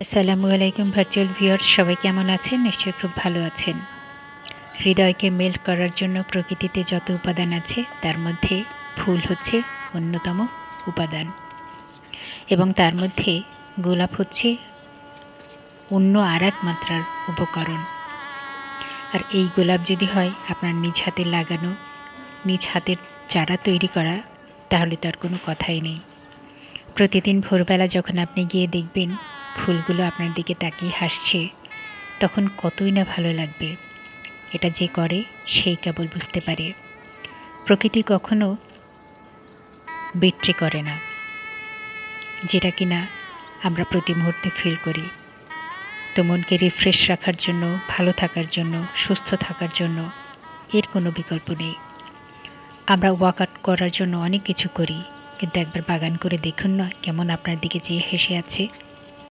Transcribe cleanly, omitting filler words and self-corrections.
আসসালামু আলাইকুম virtual viewers, সবাই কেমন আছেন? নিশ্চয়ই খুব ভালো আছেন। হৃদয়কে মেল্ট করার জন্য প্রকৃতিতে যত উপাদান আছে তার মধ্যে ফুল হচ্ছে অন্যতম উপাদান, এবং তার মধ্যে গোলাপ হচ্ছে অন্য আর এক মাত্রার উপকরণ। আর এই গোলাপ যদি হয় আপনার নিজ হাতে লাগানো, নিজ হাতের চারা তৈরি করা, তাহলে তার কোনো কথাই নেই। প্রতিদিন ভোরবেলা যখন আপনি গিয়ে দেখবেন ফুলগুলো আপনার দিকে তাকিয়ে হাসছে, তখন কতই না ভালো লাগবে। এটা যে করে সেই কেবল বুঝতে পারে। প্রকৃতি কখনো বিট্রে করে না, যেটা কিনা আমরা প্রতি মুহূর্তে ফিল করি। তো মনকে রিফ্রেশ রাখার জন্য, ভালো থাকার জন্য, সুস্থ থাকার জন্য এর কোনো বিকল্প নেই। আমরা ওয়ার্কআউট করার জন্য অনেক কিছু করি, কিন্তু একবার বাগান করে দেখুন না কেমন আপনার দিকে চেয়ে হেসে আছে।